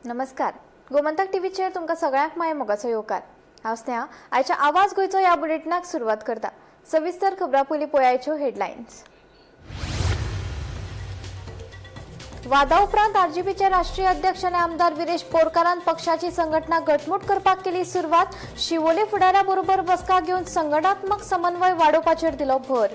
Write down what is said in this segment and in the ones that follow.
नमस्कार. गोमंतक टीव्हीचेर तुमकां सगळ्यांक माय मोगाचो येवकार. हांव स्नेहा. आयच्या आवाज गोंयचो ह्या बुलेटिनाक सुरवात करता. सविस्तर खबरां पयलीं पळयाच्यो हेडलायन्स. वादा उपरांत आरजेपीचे राष्ट्रीय अध्यक्ष आनी आमदार विरेश बोरकारान पक्षाची संघटना घटमूट करपाक केली सुरवात. शिवोले फुडाऱ्या बरोबर बसका घेवन संघटनात्मक समन्वय वाडोवपाचेर दिलो भर.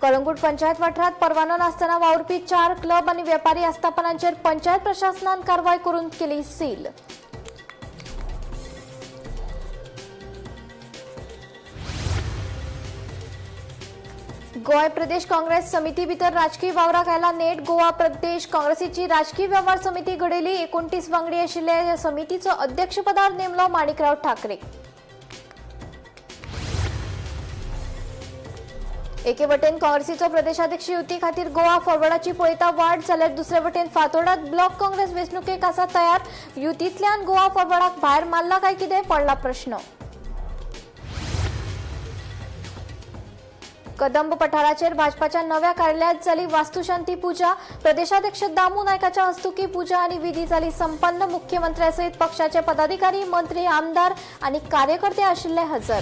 कळंगूट पंचायत वाठारात परवानो नासतना वावुरपी 4 क्लब आनी वेपारी आस्थापनांचेर पंचायत प्रशासनान कारवाय करून केली सील. गोय प्रदेश काँग्रेस समिती भितर राजकीय वावराक आयला नेट. गोवा प्रदेश काँग्रेसीची राजकीय वेव्हार समिती घडयली. 29 वांगडी आशिल्ल्या ह्या समितीचो अध्यक्षपदार नेमलो माणिकराव ठाकरे. एके वटेन काँग्रेसीचो प्रदेशाध्यक्ष युती खातीर गोवा फॉरवर्डाची पळयता वाट जाल्यार दुसरे वटेन फातोर्डात ब्लॉक काँग्रेस वेंचणुकेक आसा तयार. युतींतल्यान गोवा फॉरवर्डाक भायर मारला काय कितें पडला प्रश्न. कदंब पठाराचेर भाजपाच्या नव्या कार्यालयात जाली वास्तुशांती पूजा. प्रदेशाध्यक्ष दामू नायकाच्या हस्तुकी पूजा आनी विधी जाली संपन्न. मुख्यमंत्र्यासयत पक्षाचे पदाधिकारी, मंत्री, आमदार आनी कार्यकर्ते आशिल्ले हजर.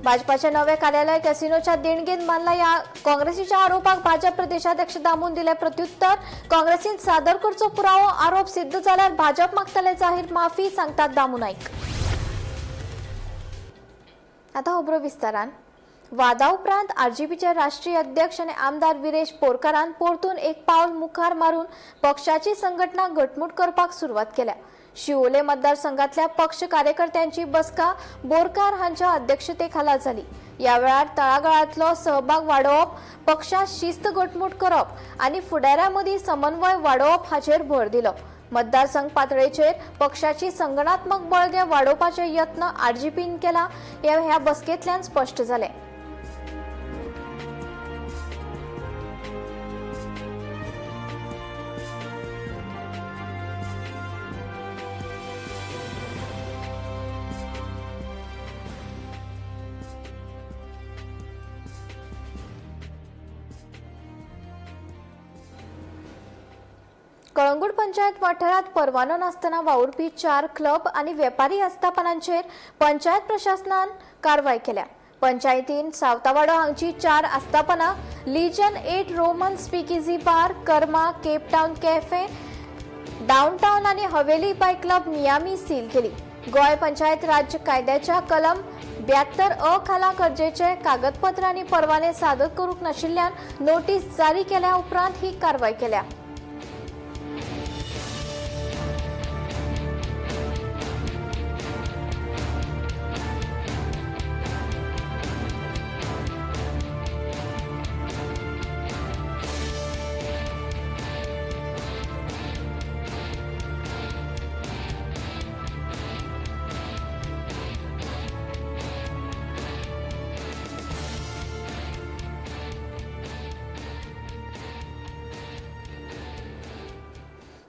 भाजपाच्या नव्या कार्यालय कॅसिनोच्या देणगेन बांधला. या काँग्रेसीच्या आरोपाक भाजप प्रदेशाध्यक्ष दामून दिले प्रत्युत्तर. काँग्रेसीन सादर करचो पुरावो आरोप सिद्ध जाल्यार भाजप मागतले जाहीर माफी, सांगतात दामू नाईक. आता खबरो विस्तारान. वादा उपरांत आरजेपीचे राष्ट्रीय अध्यक्ष आनी आमदार विरेश बोरकारान परतून एक पावल मुखार मारून पक्षाची संघटना घटमूट करपाक सुरवात केल्या. शिवोले मतदारसंघातल्या पक्ष कार्यकर्त्यांची बसका बोरकार हांच्या अध्यक्षतेखाला जाली. या वेळार तळागाळातलो सहभाग वाडोवप, पक्षात शिस्त घटमूट करप आनी फुडाऱ्यांमदीं समन्वय वाडोवप हाचेर भर दिलो. मतदारसंघ पातळेचेर पक्षाची संघटनात्मक बळगें वाडोवपाचे यत्न आरजेपीन केला ह्या बसकेंतल्यान स्पश्ट जालें. कळंगूट पंचायत वाठारात परवानो नासतना वावुरपी 4 क्लब आनी वेपारी आस्थापनांचेर पंचायत प्रशासनान कारवाय केल्या. पंचायतीन सावतावाडो हांगची 4 आस्थापनां लिजन 8 Roman speakeasy bar, Karma, Cape Town cafe, Downtown आनी Haveli by Club Miami seal केली. गोय पंचायत राज कायद्याच्या कलम 72 खाला गरजेचे कागदपत्र आनी परवाने सादर करूंक नाशिल्ल्यान नोटीस जारी केल्या उपरांत ही कारवाय केल्या.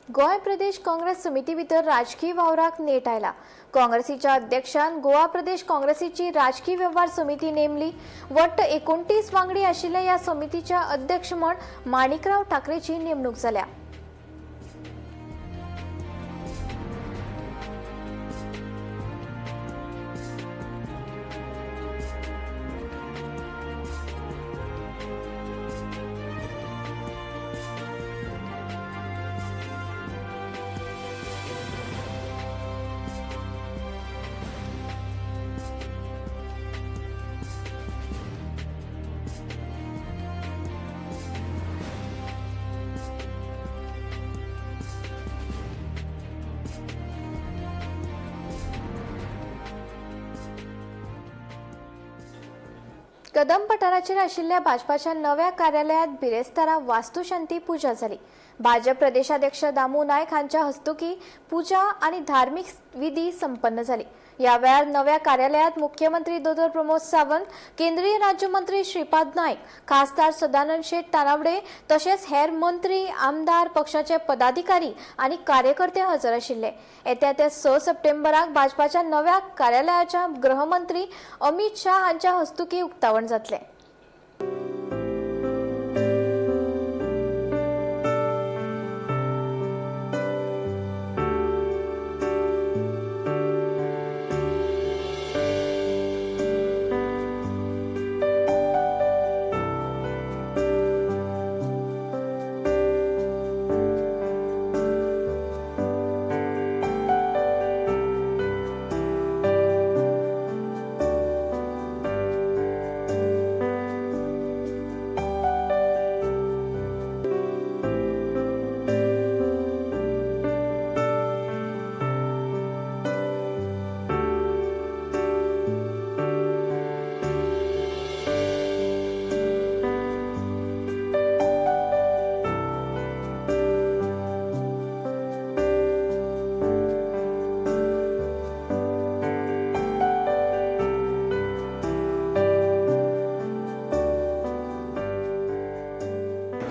गोय प्रदेश काँग्रेस समिती भितर राजकीय वावराक नेट आयला. काँग्रेसीच्या अध्यक्षान गोवा प्रदेश काँग्रेसीची राजकीय वेव्हार समिती नेमली. वट्ट 29 वांगडी आशिल्ल्या ह्या समितीच्या अध्यक्ष म्हण माणिकराव ठाकरेची नेमणूक जाल्या. कदंब पठाराचेर आशिल्ल्या भाजपाच्या नव्या कार्यालयात बिरेस्तारा वास्तुशांती पूजा जाली. भाजप प्रदेशाध्यक्ष दामू नायक हांच्या हस्तुकी पूजा आनी धार्मिक विधी संपन्न जाली. या वेळार नव्या कार्यालयात मुख्यमंत्री दोतोर प्रमोद सावंत, केंद्रीय राज्यमंत्री श्रीपाद नाईक, खासदार सदानंद शेट तानावडे तशेंच हेर मंत्री, आमदार, पक्षाचे पदाधिकारी आनी कार्यकर्ते हजर आशिल्ले. येत्या ते 6 सप्टेंबराक भाजपाच्या नव्या कार्यालयाच्या गृहमंत्री अमित शाह हांच्या हस्तुकी उक्तावण जातले.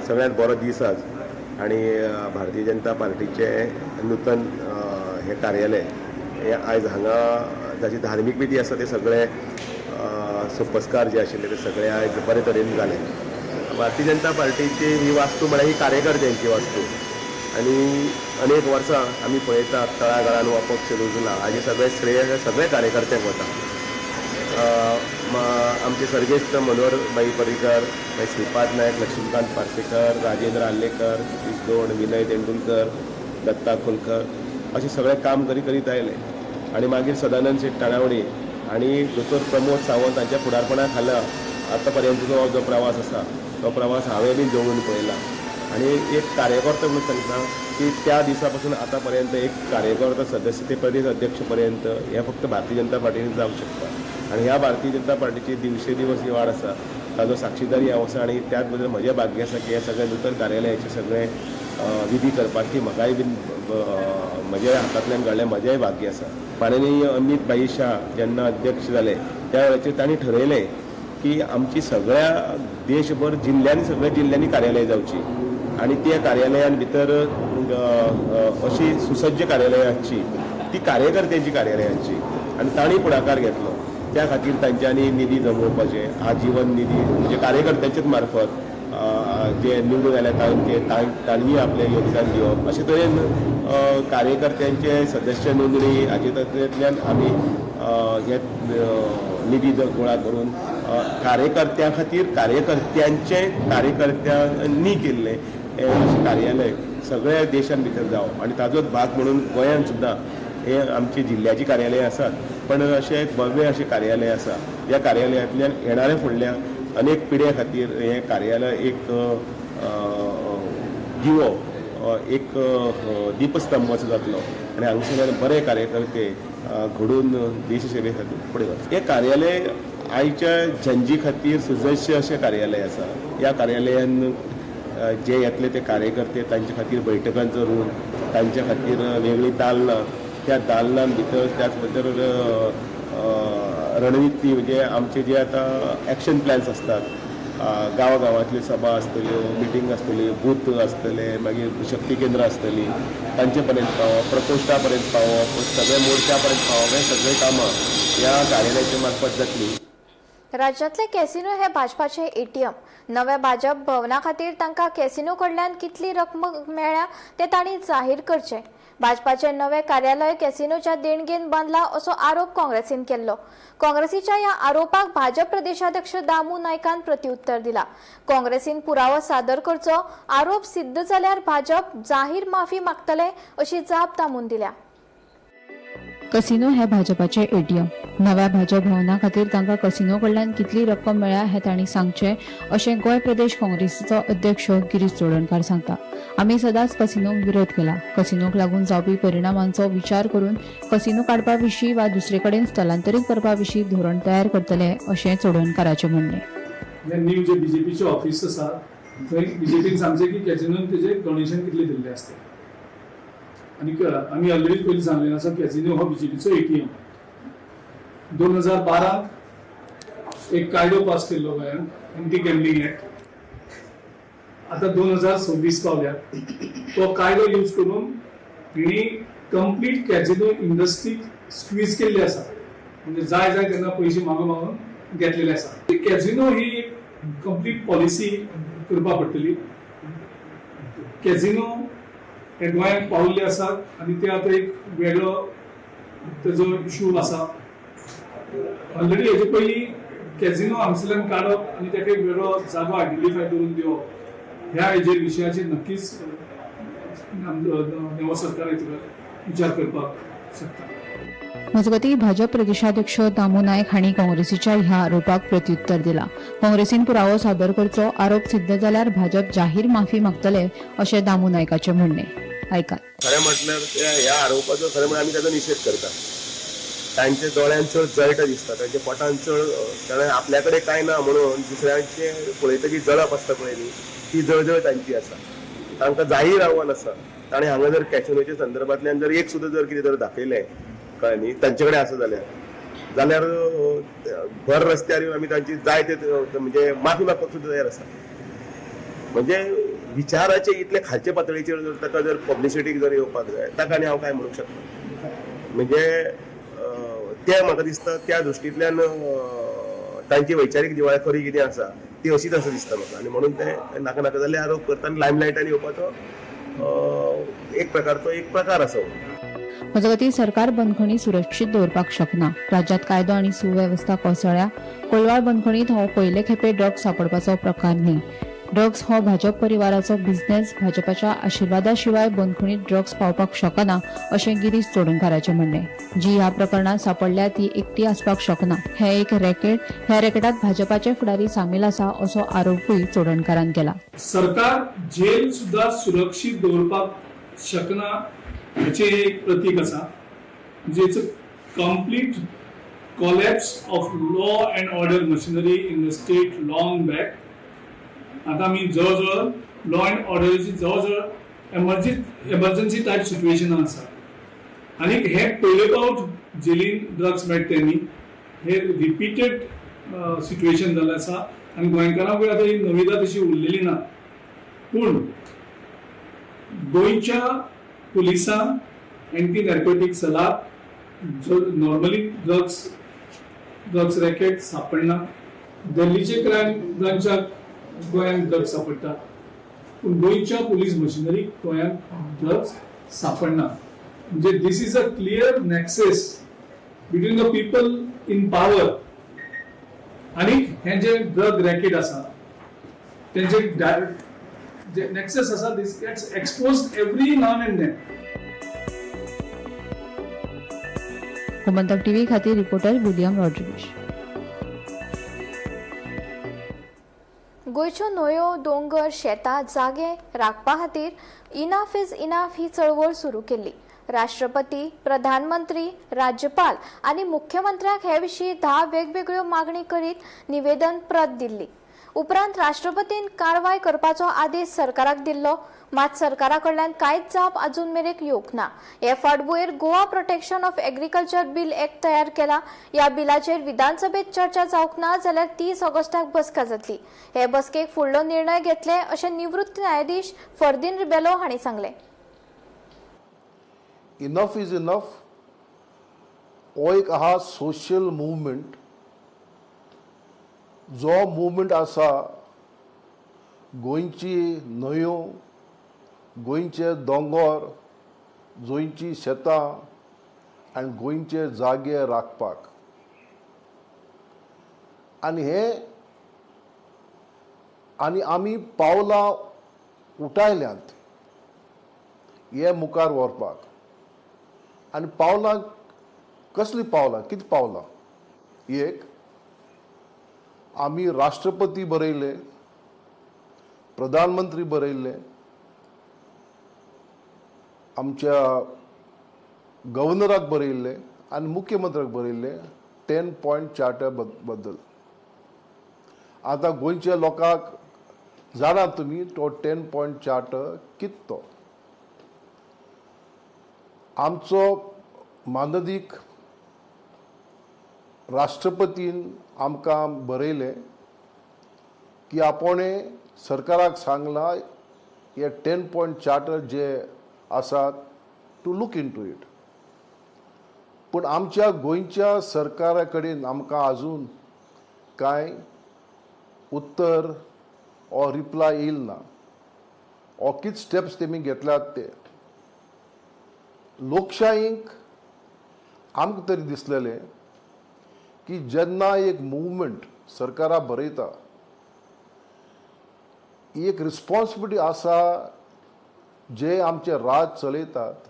सगळ्यात बरो दीस आज आणि भारतीय जनता पार्टीचे नूतन हे कार्यालय हे आयज हांगा जाची धार्मीक विधी आसा ते सगळे सोपस्कार जे आशिल्ले ते सगळे आयज बरे तरेन जाले. भारतीय जनता पार्टीची ही वास्तू म्हळ्यार ही कार्यकर्त्यांची वास्तू आणि अनेक वर्सां आमी पळयतात तळागाळान हो पक्ष रुजला हाजे सगळे श्रेय सगळे कार्यकर्त्यांक वता. आमचे सर्गेस्त मनोहर भाई पर्रीकर, श्रीपाद नायक, लक्ष्मीकांत पार्सेकर, राजेंद्र आल्लेकर, सतीश दोड, विनय तेंडुलकर, दत्ता खोलकर असे सगळे काम करीत आयले आणि मागीर सदानंद शेट ताणावडे आणि दोतोर प्रमोद सावंत हांच्या फुडारपणा खाला आतां पर्यंतचो जो प्रवास आसा तो प्रवास हांवें बी जवळून पळयला आणि एक कार्यकर्ता म्हणून सांगता की त्या दिसा पासून आतां पर्यंत एक कार्यकर्ता सदस्य ते प्रदेश अध्यक्ष पर्यंत हे फक्त भारतीय जनता पार्टीन जावंक शकता आणि ह्या भारतीय जनता पार्टीची दिवसे दिवस ही वाड आसा ताजो साक्षीदारी हांव आसा आणि त्याच बद्दल म्हजें भाग्य आसा की हे सगळे नूतन कार्यालयाचे सगळे विधी करपाची म्हाकाय बीन म्हज्या हातांतल्यान घडलें म्हजेंय भाग्य आसा. माननीय अमित भाई शाह जेन्ना अध्यक्ष जाले त्या वेळाचेर तांणी ठरयलें की आमची सगळ्या देशभर सगळ्या जिल्ल्यांनी कार्यालय जावची आणि त्या कार्यालयान भितर अशी सुसज्ज कार्यालयां आसची ती कार्यकर्त्यांची कार्यालयांची आणि तांणी पुढाकार घेतलो. त्या खातीर तांच्यांनी निधी जमोवपाचे आजीवन निधी म्हणजे कार्यकर्त्यांच्याच मार्फत जे निवडून आल्या तांणी आपलें योगदान दिवप अशे तरेन कार्यकर्त्यांचे सदस्य नोंदणी हाचे तातूंतल्यान आमी हे निधी गोळा करून कार्यकर्त्यां खातीर कार्यकर्त्यांनी केल्लें अशें कार्यालय सगळ्या देशान भितर जावप आणि ताजोच भाग म्हणून गोंयांत सुद्दां हे आमची जिल्ल्याची कार्यालयां आसात पण अशे भव्य अशें कार्यालय आसा. ह्या कार्यालयांतल्यान येणाऱ्या फुडल्या अनेक पिढ्या खातीर हें कार्यालय एक दिवो एक दिपस्तंभ असो जातलो आणि हांगसरल्यान बरे कार्यकर्ते घडून देशसेवे खातीर फुडें वचप. हें कार्यालय आयच्या जनजी खातीर सुसज्ज अशें कार्यालय आसा. ह्या कार्यालयान जे येतले ते कार्यकर्ते तांचे खातीर बैठकांचो रूम तांचे खातीर वेगळी दालनां त्या दालनां भितर त्याच बद्दल रणनीती म्हणजे आमचे जे आतां एक्शन प्लॅन्स असतात गांवांतल्यो सभा आसतल्यो मिटींग आसतली बूथ आसतले मागीर शक्ती केंद्र आसतली तांचे पर्यंत पावप प्रकोश्टा पर्यंत पावप सगळे मोर्चा पर्यंत पावप हे सगळे कामां ह्या कार्यालयाच्या मार्फत जातली. राज्यातले कॅसिनो हे भाजपाचे एटीएम नव्या भाजप भवना खातीर तांकां कॅसिनो कडल्यान कितली रक्कम मेळ्ळ्या ते तांणी जाहीर करचें. भाजपाचे नवे कार्यालय कॅसिनोच्या देणगेन बांदला असो आरोप काँग्रेसीन केल्लो. काँग्रेसीच्या ह्या आरोपाक भाजप प्रदेशाध्यक्ष दामू नायकान प्रत्युत्तर दिला. काँग्रेसीन पुरावो सादर करचो आरोप सिद्ध जाल्यार भाजप जाहीर माफी मागतले अशी जाप दामून दिल्या. कसिनो हे भाजपाचे एटीएम नव्या भाजप भवना खातीर तांकां कसिनो कडल्यान कितली रक्कम मेळ्ळ्या हें तांणी सांगचें अशें गोंय प्रदेश काँग्रेसीचो अध्यक्ष गिरीश चोडणकार सांगता. आमी सदांच कसिनोक विरोध केला. कसिनोक लागून जावपी परिणामांचो विचार करून कसिनो काडपा विशीं वा दुसरे कडेन स्थलांतरीत करपा विशीं धोरण तयार करतले अशें चोडणकाराचें म्हणणें. न्यू जे बीजेपीचे ऑफिस आसा थंय बीजेपीन सांगचे की कॅसिनोन तेजे डोनेशन कितले दिल्ले आसता आणि आमी ऑलरेडी पयलीं सांगलें आसा कॅसिनो हो बीजेपीचो एटीएम. 2012 एक कायदो पास केल्लो गोंयांत एंटी गॅम्बलिंग एक्ट. आतां 2026 पावल्या. तो कायदो यूज करून तेणी कंप्लीट कॅसिनो इंडस्ट्रीक स्क्वीज केल्ली आसा म्हणजे जाय तेन्ना पयशे मागून घेतलेले आसा. कॅसिनो ही एक कंप्लीट पॉलिसी करपा पडटली. कॅसिनो हे गोंयांत पाविल्ले आसात आणि ते आता एक वेगळो तेजो इश्यू आसा. ऑलरेडी हेजे पयलीं कॅसिनो हांगसरल्यान काडप आनी ताका एक वेगळो जागो आयडेंटिफाय करून दिवप ह्या हेजेर विशयाचेर नक्कीच नवो सरकार विचार करपाक शकता. मजगतीं भाजप प्रदेशाध्यक्ष दामू नायक हांणी काँग्रेसीच्या ह्या आरोपाक प्रत्युत्तर दिला. काँग्रेसीन पुरावो सादर करचो आरोप सिद्ध जाल्यार भाजप जाहीर माफी मागतले अशें दामू नायकाचें म्हणणें. आयकात. खरें म्हटल्यार ह्या आरोपाचो खरें म्हळ्यार आमी ताचो निशेध करता. तांच्या दोळ्यान चड जळटा दिसता तांच्या पोटान चड ताणें आपल्या कडेन कांय ना म्हणून दुसऱ्यांचे पळयतकीर जळप आसता पळय न्ही ती जळजळ तांची आसा. तांकां जाहीर आव्हान आसा. ताणें हांगा जर कॅसिनोच्या संदर्भांतल्यान जर एक सुद्दां जर कितें जर दाखयलें कळ्ळें न्ही तांचे कडेन आसा जाल्यार भर रस्त्यार येवन आमी तांची जाय ते म्हणजे माफी मागपाक सुद्दां तयार आसा. म्हणजे विचाराचे इतले खालचे पातळीचेर जर ताका जर पब्लिसिटीक जर येवपाक जाय ताका आनी हांव काय म्हणूंक शकना. म्हणजे ते म्हाका दिसता त्या दृश्टींतल्यान तांची वैचारीक दिवाळखोरी कितें आसा ती अशीच आसा दिसता म्हाका, आनी म्हणून ते नाका नाका जाल्ले आरोप करता आनी लायमलायटान येवपाचो एक प्रकारचो एक प्रकार आसा. मजगतीं सरकार बंदखणी सुरक्षीत दवरपाक शकना. राज्यांत कायदो आनी सुवेवस्था कोसळ्ळ्या. कोलवाळ बंदखणींत हो पयले खेपे ड्रग्स सांपडपाचो प्रकार न्ही. ड्रग्स हो भाजप परिवाराचो बिझनेस. भाजपाच्या आशिर्वादा शिवाय बंदखणींत ड्रग्स पावपाक शकना अशें गिरीश चोडणकाराचें म्हणणें. जी ह्या प्रकरणात सांपडल्या ती एकटी आसपाक शकना. हे एक रॅकेट. ह्या रॅकेटात भाजपाचे फुडारी सामील आसा असो आरोपूय चोडणकारान केला. सरकार जेल सुद्धा सुरक्षीत दवरपाक शकना हाचे एक प्रतीक आसा. जेच complete collapse of law and order machinery in the state long back. आता आमी जवळ लॉ अँड ऑर्डरची जवळ एमर्जन्सी टायप सिच्युएशन आसा. आनी हे पयले फावट जेलीन ड्रग्स मेळटा न्ही, हे रिपीटेड सिच्युएशन जाल्लें आसा आनी गोंयकारांक आतां ही नविदा तशी उरलेली ना. पूण गोंयच्या पुलिसांक एंटी नार्कोटीक सेलाक नॉर्मली ड्रग्स रॅकेट सापडना. दिल्लीचे क्रायम ब्रांचाक गोंयांत ड्रग्स सापडटा, पूण गोंयच्या पुलीस मशिनरीक गोंयांत ड्रग्स सापडना. म्हणजे this is a clear nexus between the people in power आनी हे जे ड्रग रॅकेट आसा तेंचे जे नेक्सेस आसा this gets exposed every now and then. Gomantak TV खातीर रिपोर्टर विलियम रॉड्रिगीस. गोंयच्यो न्हंयो, दोंगर, शेतां, जागे राखपा खातीर इनाफ इज इनाफ ही चळवळ सुरू केल्ली. राष्ट्रपती, प्रधानमंत्री, राज्यपाल आनी मुख्यमंत्र्याक हे विशीं 10 वेगवेगळ्यो मागणी करीत निवेदन प्रत दिल्ली. उपरांत राष्ट्रपतीन कारवाय करपाचो आदेश सरकाराक दिल्लो. मात सरकारा कडल्यान कांयच जाप अजून मेरेक येवंक ना. हे फाटभुंयेर Goa protection of agriculture bill act तयार केला. ह्या बिलाचेर विधानसभेत चर्चा जावंक ना जाल्यार 30 ऑगस्टाक बसका जातली. हे बसकेक फुडलो निर्णय घेतले अशें निवृत्त न्यायाधीश फर्दीन रिबेलो हांणी सांगलें. इनफ इज इनफ हो एक आहा सोशल मुवमेंट. जो मुवमेंट आसा गोंयची न्हंयो, गोंयचे दोंगर, गोंयची शेतां आनी गोंयचे जागे राखपाक. आनी आमी पावलां उटायल्यांत हे मुखार व्हरपाक. आनी पावलां कसलीं पावलां, कितें पावलां? एक, आमी राष्ट्रपती बरयले, प्रधानमंत्री बरयले, आमच्या गव्हर्नराक बरयल्ले आनी मुख्यमंत्र्याक बरयल्ले 10 पॉयंट चार्टर बद्दल. आतां गोंयच्या लोकांक जाणात तुमी तो 10 पॉयंट चार्टर कितें तो. आमचो मानदीक राष्ट्रपतीन आमकां बरयलें की आपणें सरकाराक सांगलां हे 10 पॉयंट चार्टर जे आसात to look into it. पूण आमच्या गोंयच्या सरकारा कडेन आमकां आजून कांय उत्तर ओ रिप्लाय येयल ना. ओ कितें स्टेप्स तेमी घेतल्यात ते. लोकशायेक आमकां तरी दिसलेलें की जेन्ना एक मुवमेंट सरकारा बरयता, एक रिस्पॉन्सिबिलिटी आसा जे आमचे राज चलयतात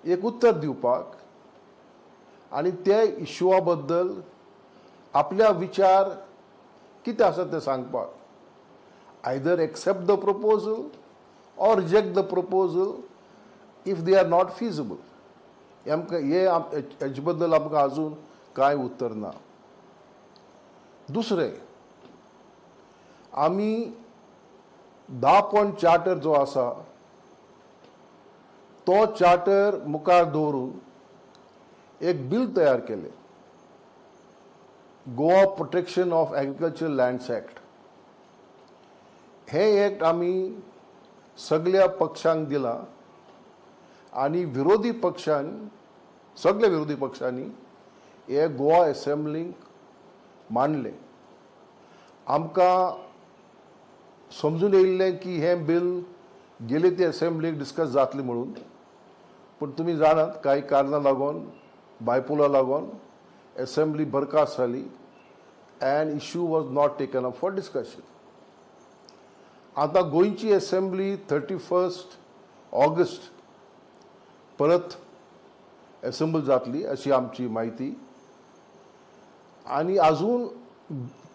एक उत्तर दिवपाक आनी त्या इश्यूआ बद्दल आपल्या विचार कितें आसा ते सांगपाक. Either accept the proposal or reject the proposal if they are not feasible. हेचे बद्दल आमकां अजून कांय उत्तर ना. दुसरें, आमी 10 पॉयंट चार्टर जो आसा तो चार्टर मुखार दवरून एक बिल तयार केलें, Goa protection of agriculture lands act. हे ॲक्ट आम्ही सगळ्या पक्षांक दिला आणि विरोधी पक्षांनी सगळ्या विरोधी पक्षांनी हे गोवा असेंब्लीक मांडले. आमकां समजून येयल्लें की हें बिल गेले ते असेंब्लीक डिस्कस जातलें म्हणून, पूण तुमी जाणात कांय कारणां लागून बायपोला लागून असेंब्ली बरखास्त जाली and issue was not taken up for discussion. आतां गोंयची असेंब्ली 31 ऑगस्ट परत असेंबल जातली अशी आमची माहिती. आनी आजून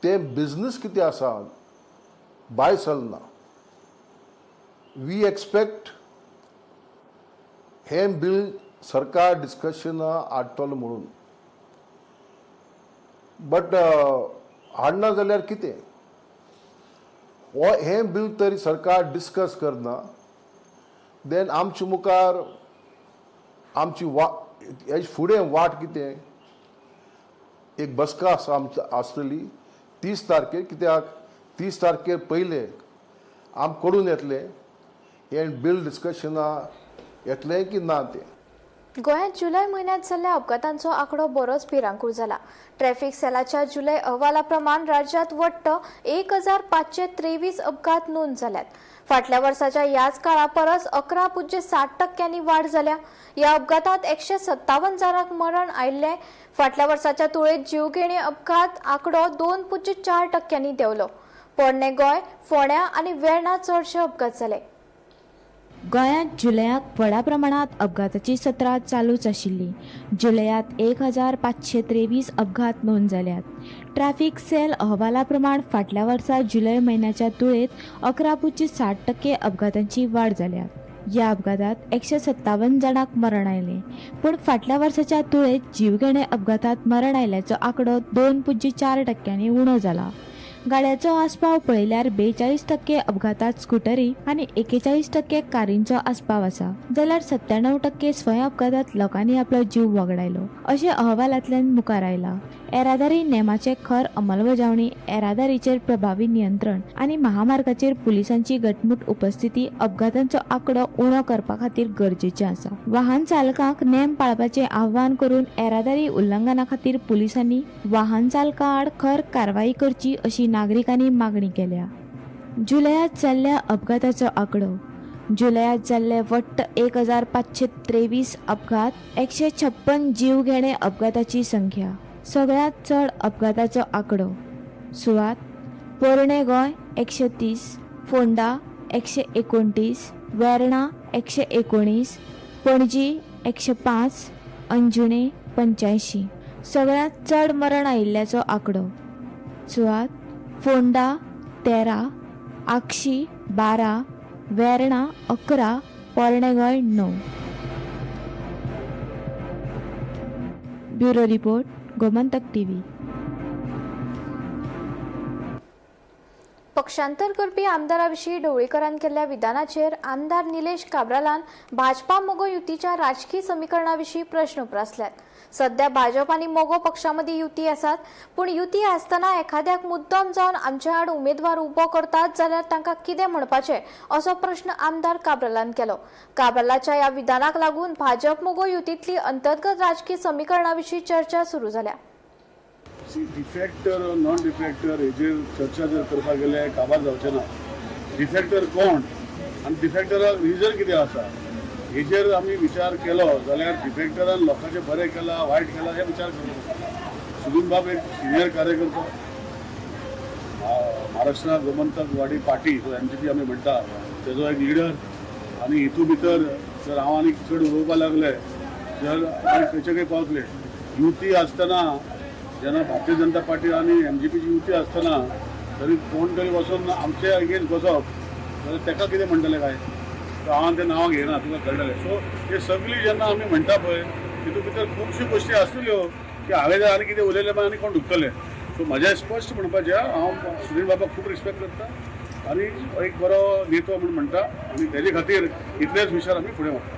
ते बिझनेस कितें आसा भायर सरना. वी एक्सपेक्ट हें बिल सरकार डिस्कशना हाडटलो म्हणून, बट हाडना जाल्यार कितें? हें बिल तरी सरकार डिस्कस करना, देन आमचे मुखार आमची हेजे फुडें वाट कितें? एक बसका आसतली 30 तारखेर. कित्याक 30 तारखेर पयले आम करून येतले हें बिल डिस्कशना येतलें की ना तें. गोंयांत जुलय म्हयन्यांत जाल्ल्या अपघातांचो आंकडो बरोच भिरांकूळ जाला. ट्रॅफिक सेलाच्या जुलय अहवाला प्रमाण राज्यांत वट्ट 1523 अपघात नोंद जाल्यात. फाटल्या वर्साच्या याच काळा परस 11.7% वाढ जाल्या. या अपघातात 157 जाणांक मरण आयिल्ले. फाटल्या वर्साच्या तुळेंत जीवघेणे अपघात आंकडो 2.4% देंवलो. पोरणे गोंय, फोंड्या आनी वेर्णा चडशे अपघात जाले. गोंयांत जुलयाक व्हडा प्रमाणात अपघाताची सत्रां चालूच आशिल्ली. जुलयात 1523 अपघात नोंद जाल्यात. ट्रॅफिक सेल अहवाला प्रमाण फाटल्या वर्सा जुलय म्हयन्याच्या तुळेंत 11.7% अपघातांची वाड जाल्या. या अपघातात 157 जाणांक मरण आयले. पूण फाटल्या वर्साच्या तुळेंत जीवघेणे अपघातात मरण आयल्याचो आंकडो 2.4% उणो जाला. गाड्याचो आस्पाव पळयल्यार 42% अपघातात स्कूटरी आनी 41% कारींचो आस्पाव आसा, जाल्यार 97% स्वयं अपघातात लोकांनी आपलो जीव वगडायलो अशें अहवालांतल्यान मुखार आयला. येरादारी नेमाचे खर अंमलबजावणी, येरादारीचेर प्रभावी नियंत्रण आनी महामार्गाचेर पुलिसांची घटमूट उपस्थिती अपघातांचो आंकडो उणो करपा खातीर गरजेचें आसा. वाहन चालकांक नेम पाळपाचें आव्हान करून येरादारी उल्लंघना खातीर पुलिसांनी वाहन चालकां आड खर कारवाई करची अशी नागरिकांनी मागणी केल्या. जुलयात जाल्ल्या अपघाताचो आंकडो. जुलयात जाल्ले वट्ट 1523 अपघात, 156 जीवघेणे अपघाताची संख्या. सगळ्यांत चड अपघाताचो आंकडो. सुवात: पोरणे गोंय 130, फोंडा 129, वेर्णा 119, पणजी 105, अंजुणे 85. सगळ्यांत चड मरण आयिल्ल्याचो आंकडो. सुवात: फोंडा 13, आक्षी 12, वेर्णा 11, पोरणे Goa 9. Bureau report, Gomantak TV. पक्षांतर करपी आमदाराविशीं ढवळीकरान केल्ल्या विधानाचेर आमदार निलेश काब्रालान भाजपा मोगो युतीच्या राजकीय समीकरणाविशीं प्रश्न उपरासल्यात. सध्या भाजप आनी मोगो पक्षांमदीं युती आसात, पूण युती आसतना एखाद्याक मुद्दम जावन आमचे आड उमेदवार उबो करतात जाल्यार तांकां कितें म्हणपाचें असो प्रश्न आमदार काब्रालान केलो. काब्रालाच्या ह्या विधानाक लागून भाजप मोगो युतींतली अंतर्गत राजकीय समीकरणाविशीं चर्चा सुरू जाल्या. डिफेक्टर नॉन डिफेक्टर हेजेर चर्चा जर करपाक गेले काबार जावचें ना. डिफेक्टर कोण आनी डिफेक्टराक रिजन कितें आसा हेजेर आमी विचार केलो जाल्यार डिफेक्टरान लोकांचें बरें केलां वायट केलां हे विचार करता. सुदीन बाब एक सिनियर कार्यकर्तो, महाराष्ट्र गोमंतक वाडी पार्टी जो NGP आमी म्हणटा तेजो एक लिडर. आनी हितून भितर जर हांव आनी चड उलोवपाक लागले जर आमी खंयचे खंय पावतले. युती आसतना जेन्ना भारतीय जनता पार्टी आनी MGPची युती आसतना तरी कोण तरी वचून आमचे अगेन्स्ट बसप जाल्यार ताका कितें म्हणटले काय, हांव तें नांव घेयना, तुका कळटलें. सो हे सगळी जेन्ना आमी म्हणटा पळय तितून भितर खुबश्यो गोश्टी आसतल्यो की हांवें जर आनी कितें उलयलें मागीर आनी कोण दुखतले. सो म्हजें स्पश्ट म्हणपाचें हांव सुनील बाबाक खूब रिस्पेक्ट करता आनी एक बरो नेतो म्हूण म्हणटा आनी तेजे खातीर इतलेच विचार आमी फुडें व्हरता.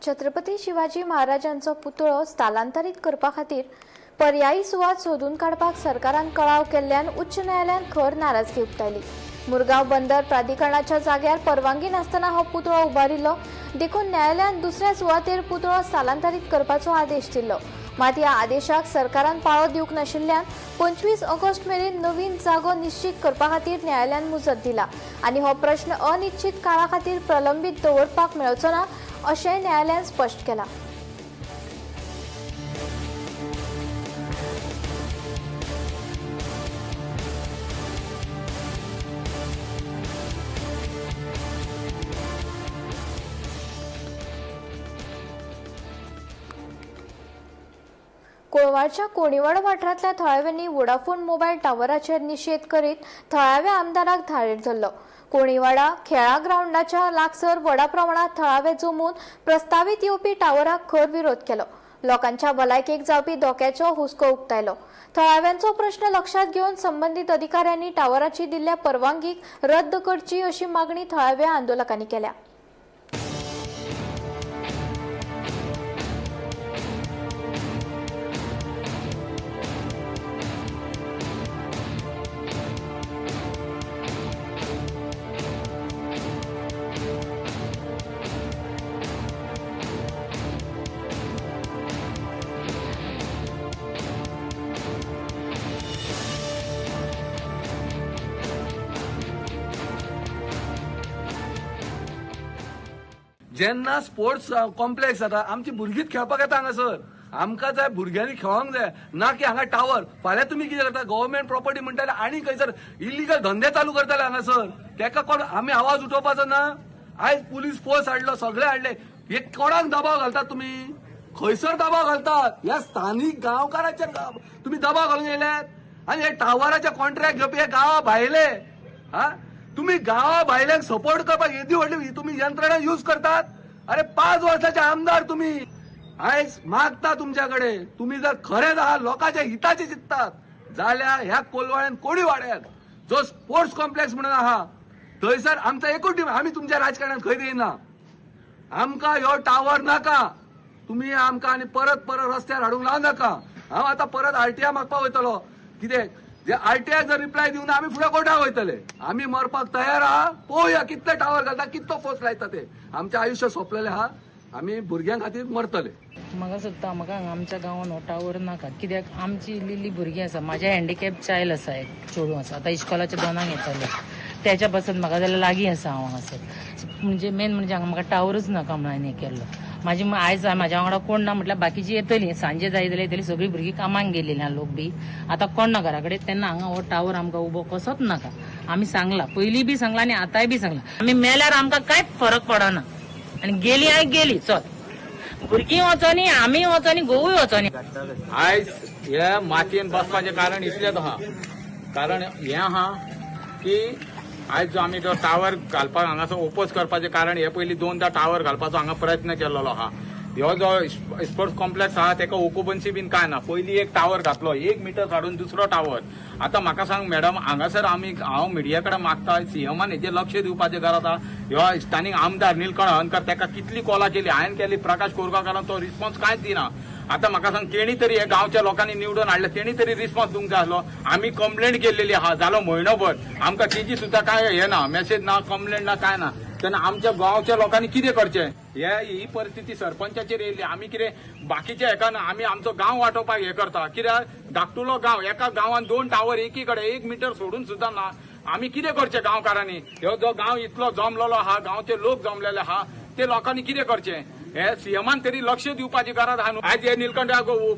छत्रपती शिवाजी महाराजांचो पुतळो स्थलांतरीत करपा खातीर पर्यायी सुवात सोदून काडपाक सरकारान कळाव केल्ल्यान उच्च न्यायालयान खर नाराजगी उक्तायली. मुरगांव बंदर प्राधिकरणाच्या जाग्यार परवानगी नासतना हो पुतळो उबारिल्लो देखून न्यायालयान दुसऱ्या सुवातेर पुतळो स्थलांतरीत करपाचो आदेश दिल्लो. मात ह्या आदेशाक सरकारान पाळो दिवंक नाशिल्ल्यान 25 ऑगस्ट मेरेन नवीन जागो निश्चित करपा खातीर न्यायालयान मुजत दिला आनी हो प्रश्न अनिश्चित काळा खातीर प्रलंबीत दवरपाक मेळचो ना अशेंय न्यायालयान स्पश्ट केला. कोळवाडच्या कोणीवाड वाठारांतल्या थळाव्यांनी वोडाफोन मोबायल टावराचेर निशेध करीत थळाव्या आमदाराक धारेर धरलो. कोणीवाडा खेळा ग्राउंडाच्या लागसर व्हडा प्रमाणात थळावे जमून प्रस्तावित येवपी टावराक खर विरोध केलो. लोकांच्या भलायकेक जावपी धोक्याचो हुस्को उक्तायलो. थळाव्यांचो प्रश्न लक्षात घेवन संबंधित अधिकाऱ्यांनी टावराची दिल्ल्या परवानगीक रद्द करची अशी मागणी थळाव्या आंदोलकांनी केल्या. जेन्ना स्पोर्ट्स कॉम्प्लेक्स जाता आमची भुरगींच खेळपाक येता हांगासर. आमकां जाय भुरग्यांनी खेळोंक जाय ना की हांगा टावर. फाल्यां तुमी कितें करता गव्हर्नमेंट प्रॉपर्टी म्हणटाले आनी खंयसर इलिगल धंदे चालू करताले हांगासर. तेका कोण आमी आवाज उठोवपाचो ना. आयज पुलीस फोर्स हाडलो सगळे हाडले. हे कोणाक दबाव घालतात तुमी? खंयसर दबाव घालतात? ह्या स्थानिक गांवकारांचेर तुमी दबाव घालून येयल्यात. आनी हे टावराचे कॉन्ट्रॅक्ट घेवपी हे गांवा भायले. तुम्ही गांवा भायल्यांक सपोर्ट करपाक येदी व्हडली तुम्ही यंत्रणा यूज करतात. अरे 5 वर्साचे आमदार तुम्ही. आयज मागता तुमच्याकडे तुम्ही जर खरेच आहात लोकांच्या हिताचे चिंततात जाल्यार ह्या कोलवाड्यान कोडीवाड्यात जो स्पोर्ट्स कॉम्प्लेक्स म्हणून आहा थंयसर आमचा एकूच टीम. आम्ही तुमच्या राजकारणात खंय येना. आमकां ह्यो टावर नाका. तुम्ही आमकां आनी परत रस्त्यार हाडूंक लाव नाका. हांव आतां परत आरटीआय मागपाक वयतलो. कितें जे आरटीआय जर रिप्लाय दिवं ना आम्ही फुडें कोर्टाक वयतले. आम्ही मरपाक तयार आहा. पळोवया कितले टावर घालता कितलो फोर्स लायता ते. आमचें आयुश्य सोंपलेलें आहा. आमी भुरग्यां खातीर मरतले. म्हाका सोदता म्हाका आमच्या गांवांत हो टावर नाका. कित्याक आमची इल्ली भुरगीं आसा. म्हाज्या हँडिकॅप चायल्ड आसा एक चेडूं आसा. आतां इश्कोलाच्या 2 येताले त्याच्या पासून म्हाका जाल्यार लागीं आसा हांव हांगासर. म्हणजे मेन म्हणजे हांगा म्हाका टावरच नाका म्हणून हांवें हें केल्लो. म्हाजी आयज म्हाज्या वांगडा कोण ना म्हटल्यार बाकीची येतली. सांजे जाय जाल्यार येतली. सगळीं भुरगीं कामाक गेलेली लोक बी. आतां कोण ना घरा कडेन तेन्ना हांगा हो टावर आमकां उबो कसोच नाका. आमी सांगला पयलीं बी सांगला आनी आतांय बी सांगला. आमी मेल्यार आमकां कांयच फरक पडना. आनी गेली आय गेली चल. भुरगीं वचोनी आमी वचोनी गोवूय वचोनी. आयज हे मातयेन बसपाचें कारण इतलेंच आहा. कारण हें आहा की आयज जो आमी जो टावर घालपाक हांगासर ओपोज करपाचें कारण हे पयलीं 2दा टावर घालपाचो हांगा प्रयत्न केल्लो आहा. ह्यो जो स्पोर्ट्स कॉम्प्लेक्स आहा तेका ओकुपन्सी बीन काय ना. पयलीं एक टावर घातलो 1 मीटर काडून दुसरो टावर. आतां म्हाका सांग मॅडम हांगासर हांव मिडिया कडेन मागता सीएमान हेजेर लक्ष दिवपाचें गरज आहा. ह्यो स्थानीक आमदार निलकंठ हनकर तेका कितली कॉलां केली हांवें केली. प्रकाश कोरगांवकारान तो रिस्पॉन्स कांयच दिना. आता म्हाका सांग तेणी तरी हे गांवच्या लोकांनी निवडून हाडले तेणी तरी रिस्पॉन्स दिवंक जाय आसलो. आमी कंप्लेंट केल्लेली आहा जालो म्हयनोभर. आमकां तेजी सुद्दां काय हे ना मेसेज ना कंप्लेंट ना काय ना. तेन्ना आमच्या गांवच्या लोकांनी कितें करचें. ही परिस्थिती सरपंचाचेर येयली. आमी कितें बाकीच्या हेका ना. आमी आमचो गांव वाटोवपाक हे करता. कित्याक धाकटुलो गांव एका गांवांत 2 टावर एकी कडेन 1 मीटर सोडून सुद्दां ना. आमी कितें करचें गांवकारांनी. ह्यो जो गांव इतलो जमलेलो आहा गांवचे लोक जमलेले आहा ते लोकांनी कितें करचें. हे सीएमान तरी लक्ष दिवपाची गरज आहा. आयज हे निलकंठ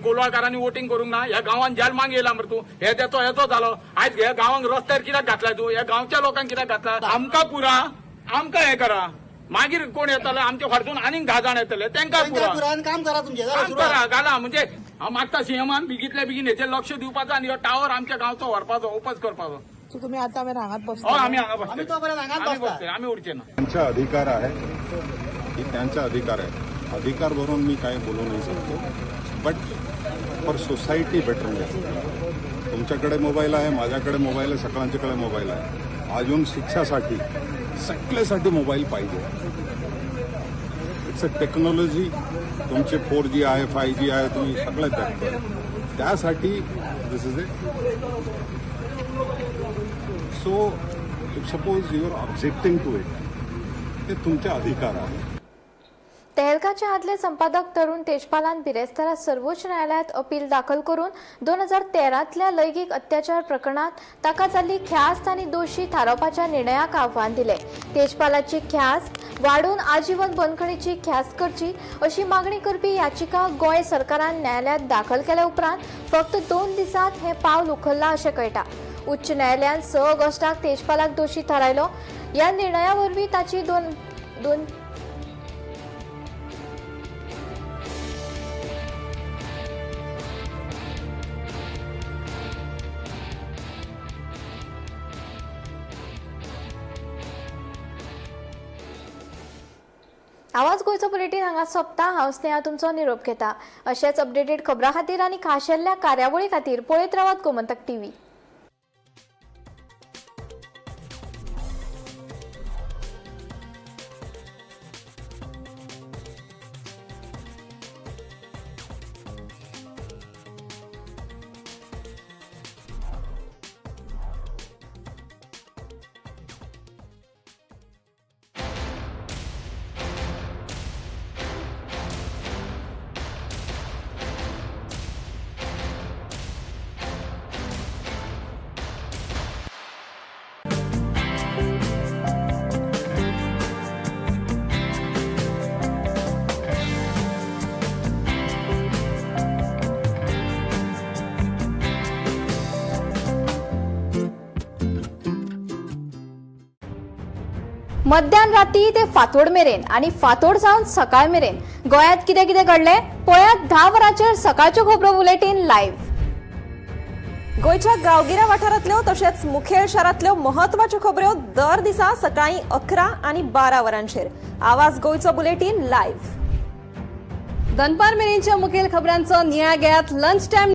कोलवाळकारांनी वोटिंग करूंक ना. ह्या गांवांत जल्माक येयला मरे तूं. हे देतो हेचो जालो. आयज हे गांवांक रस्त्यार कित्याक घातलाय तूं. हे गांवच्या लोकांक कित्याक घातला. आमकां पुरा आमकां हे करा. मागीर कोण येतले आमच्या फाटसून आनीक 10 जाण येतले तेंकां पुरा काम करा घाला. म्हणजे हांव मागता सीएमान बेगीतल्या बेगीन हेचेर लक्ष दिवपाचो आनी हो टावर आमच्या गांवचो व्हरपाचो ओपन करपाचो. तुम्ही आता हांगात बसता. हय आमी हांगा बसता. आमी उरचे ना. त्यांचा अधिकार आहे ही त्यांचा अधिकार आहे. अधिकार वरून मी काही बोलू नाही शकतो. बट फॉर सोसायटी बेटरमेंट तुमच्याकडे मोबाईल आहे माझ्याकडे मोबाईल आहे सगळ्यांच्याकडे मोबाईल आहे. अजून शिक्षासाठी सगळ्यासाठी मोबाईल पाहिजे. It's a technology. तुमचे 4G आहे 5G आहे तुम्ही सगळं बघताय. त्यासाठी this is a so if suppose you are objecting to it, ते तुमचे अधिकार आहे. तेहलकाचे आदले संपादक तरुण तेजपालान बिरेस्तारा सर्वोच्च न्यायालयात अपील दाखल करून 2013तल्या लैंगिक अत्याचार प्रकरणात ताका जाल्ली ख्यास्त आनी दोशी थारावपाच्या निर्णयाक आव्हान दिले. तेजपालाची ख्यास्त वाडून आजीवन बंदखणीची ख्यास्त करची अशी मागणी करपी याचिका गोंय सरकारान न्यायालयात दाखल केल्या उपरांत फक्त 2 दिसांत हे पावल उखल्ला अशें कळटा. उच्च न्यायालयान 6 ऑगस्टाक तेजपालाक दोशी थारायलो. ह्या निर्णया वरवीं ताची दोन आवाज गोयचो बुलेटिन हांगा सोंपता. हांव स्नेहा तुमचो निरोप घेता. अशेच अपडेटेड खबरां खातीर आनी खाशेल्ल्या कार्यावळी खातीर पळयत रावात गोमंतक टीव्ही. मध्यान राती ते फातोड मेरेन आणि फातोड सावन सकाळ मेरेन गोंयांत कितें कितें घडलें पळयात 10 वरांचेर सकाळच्यो खबरो बुलेटिन लायव्ह. गोंयच्या गांवगिऱ्या वाठारांतल्यो तशेंच मुखेल शारांतल्यो म्हत्वाच्यो खबरो दर दिसा सकाळीं 11 आनी 12 वरांचेर. आवाज गोंयचो बुलेटिन लायव्ह. दनपार मेरेनच्या मुखेल खबरांचो नियाळ घेयात लंच टायम